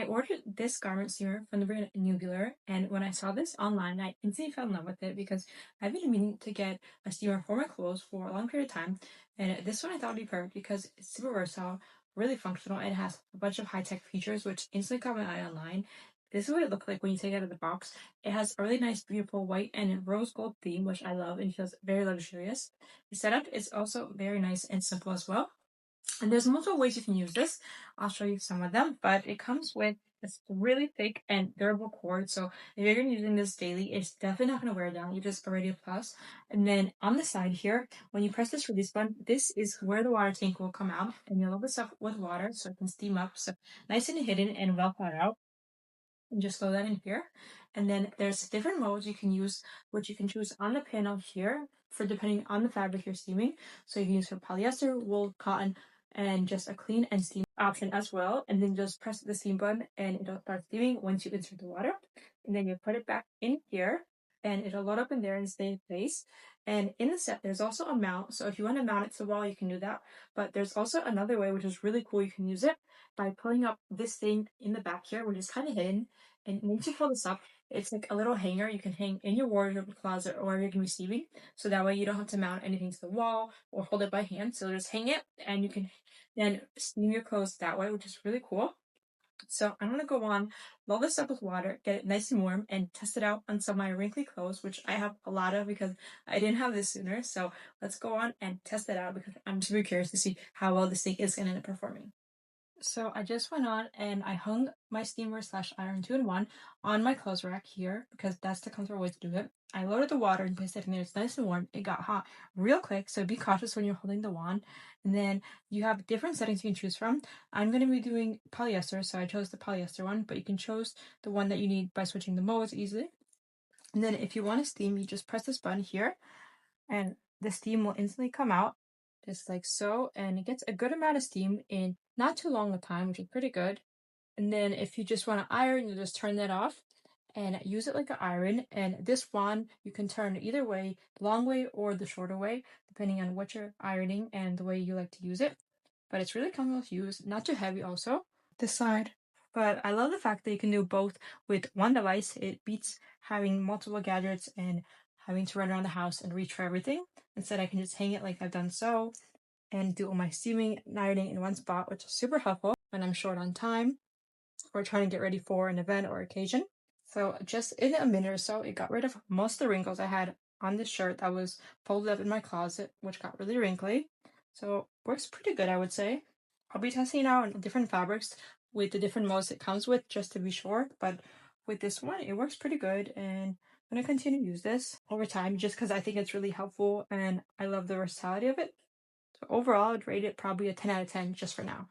ordered this garment steamer from the brand Newbealer, and when I saw this online, I instantly fell in love with it because I've been meaning to get a steamer for my clothes for a long period of time. And this one I thought would be perfect because it's super versatile, really functional, and it has a bunch of high-tech features which instantly caught my eye online. This is what it looked like when you take it out of the box. It has a really nice, beautiful white and rose gold theme, which I love and feels very luxurious. The setup is also very nice and simple as well. And there's multiple ways you can use this. I'll show you some of them, but it comes with this really thick and durable cord. So if you're going to be using this daily, it's definitely not going to wear down. You just already a plus. And then on the side here, when you press this release button, this is where the water tank will come out, and you'll load this up with water so it can steam up. So nice and hidden and well thought out, and just throw that in here. And then there's different modes you can use, which you can choose on the panel here for depending on the fabric you're steaming. So you can use for polyester, wool, cotton, and just a clean and steam option as well. And then just press the steam button and it'll start steaming once you insert the water. And then you put it back in here and it'll load up in there and stay in place. And in the set, there's also a mount. So if you want to mount it to the wall, you can do that. But there's also another way, which is really cool. You can use it by pulling up this thing in the back here, which is kind of hidden. And once you pull this up, it's like a little hanger you can hang in your wardrobe closet or wherever you're going to be receiving. So that way you don't have to mount anything to the wall or hold it by hand. So just hang it and you can then steam your clothes that way, which is really cool. So I'm going to go on, load this up with water, get it nice and warm, and test it out on some of my wrinkly clothes, which I have a lot of because I didn't have this sooner. So let's go on and test it out because I'm super curious to see how well this thing is going to end up performing. So I just went on and I hung my steamer slash iron 2-in-1 on my clothes rack here because that's the comfortable way to do it. I loaded the water and placed it in there. It's nice and warm. It got hot real quick, so be cautious when you're holding the wand. And then you have different settings you can choose from. I'm going to be doing polyester, so I chose the polyester one, but you can choose the one that you need by switching the modes easily. And then if you want to steam, you just press this button here and the steam will instantly come out just like so, and it gets a good amount of steam in not too long a time, which is pretty good. And then if you just want to iron, you just turn that off and use it like an iron. And this wand you can turn either way, the long way or the shorter way, depending on what you're ironing and the way you like to use it. But it's really comfortable to use, not too heavy also. This side. But I love the fact that you can do both with one device. It beats having multiple gadgets and having to run around the house and reach for everything. Instead, I can just hang it like I've done so and do all my steaming and ironing in one spot, which is super helpful when I'm short on time or trying to get ready for an event or occasion. So just in a minute or so, it got rid of most of the wrinkles I had on this shirt that was folded up in my closet, which got really wrinkly. So works pretty good, I would say. I'll be testing it out on different fabrics with the different modes it comes with just to be sure, but with this one, it works pretty good, and I'm going to continue to use this over time just because I think it's really helpful and I love the versatility of it. So overall, I'd rate it probably a 10 out of 10 just for now.